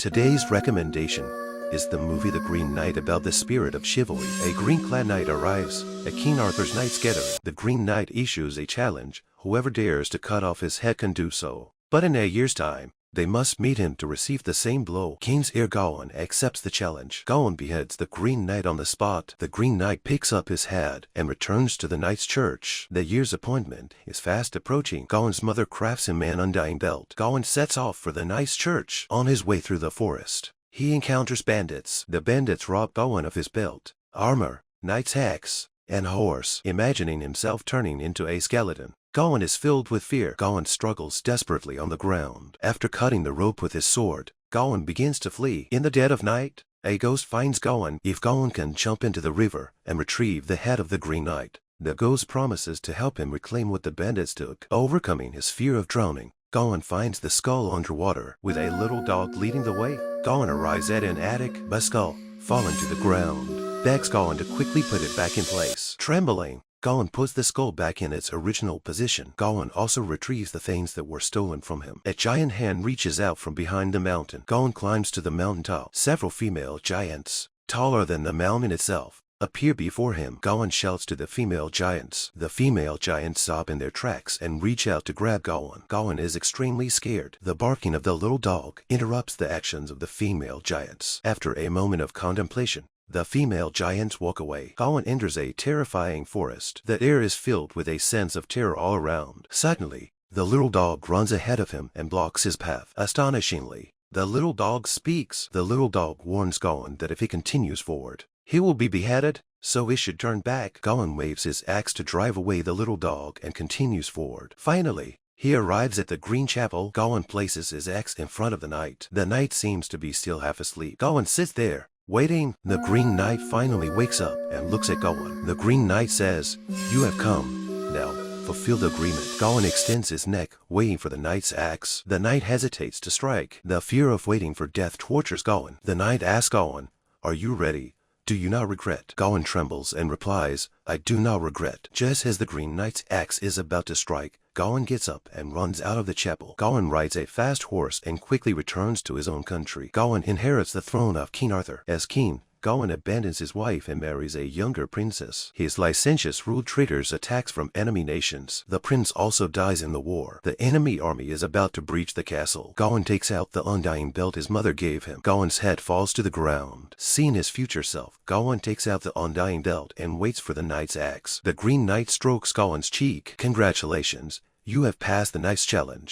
Today's recommendation is the movie The Green Knight, about the spirit of chivalry. A green-clad knight arrives at King Arthur's knight's gathering. The Green Knight issues a challenge. Whoever dares to cut off his head can do so. But in a year's time, they must meet him to receive the same blow. King's heir Gawain accepts the challenge. Gawain beheads the Green Knight on the spot. The Green Knight picks up his head and returns to the knight's church. The year's appointment is fast approaching. Gawain's mother crafts him an undying belt. Gawain sets off for the knight's church. On his way through the forest, he encounters bandits. The bandits rob Gawain of his belt, armor, knight's axe, and horse. Imagining himself turning into a skeleton, Gawain is filled with fear. Gawain struggles desperately on the ground. After cutting the rope with his sword, Gawain begins to flee. In the dead of night, a ghost finds Gawain. If Gawain can jump into the river and retrieve the head of the Green Knight, the ghost promises to help him reclaim what the bandits took. Overcoming his fear of drowning, Gawain finds the skull underwater, with a little dog leading the way. Gawain arrives at an attic. The skull, falling to the ground, begs Gawain to quickly put it back in place. Trembling, Gawain puts the skull back in its original position. Gawain also retrieves the things that were stolen from him. A giant hand reaches out from behind the mountain. Gawain climbs to the mountaintop. Several female giants, taller than the mountain itself, appear before him. Gawain shouts to the female giants. The female giants stop in their tracks and reach out to grab Gawain. Gawain is extremely scared. The barking of the little dog interrupts the actions of the female giants. After a moment of contemplation, the female giants walk away. Gawain enters a terrifying forest. The air is filled with a sense of terror all around. Suddenly, the little dog runs ahead of him and blocks his path. Astonishingly, the little dog speaks. The little dog warns Gawain that if he continues forward, he will be beheaded, so he should turn back. Gawain waves his axe to drive away the little dog and continues forward. Finally, he arrives at the Green Chapel. Gawain places his axe in front of the knight. The knight seems to be still half asleep. Gawain sits there, waiting. The Green Knight finally wakes up and looks at Gawain. The Green Knight says, "You have come. Now, fulfill the agreement." Gawain extends his neck, waiting for the knight's axe. The knight hesitates to strike. The fear of waiting for death tortures Gawain. The knight asks Gawain, "Are you ready? Do you not regret?" Gawain trembles and replies, "I do not regret." Just as the Green Knight's axe is about to strike, Gawain gets up and runs out of the chapel. Gawain rides a fast horse and quickly returns to his own country. Gawain inherits the throne of King Arthur. As king, Gawain abandons his wife and marries a younger princess. His licentious rule triggers attacks from enemy nations. The prince also dies in the war. The enemy army is about to breach the castle. Gawain takes out the undying belt his mother gave him. Gawain's head falls to the ground. Seeing his future self, Gawain takes out the undying belt and waits for the knight's axe. The Green Knight strokes Gawain's cheek. "Congratulations, you have passed the knight's challenge.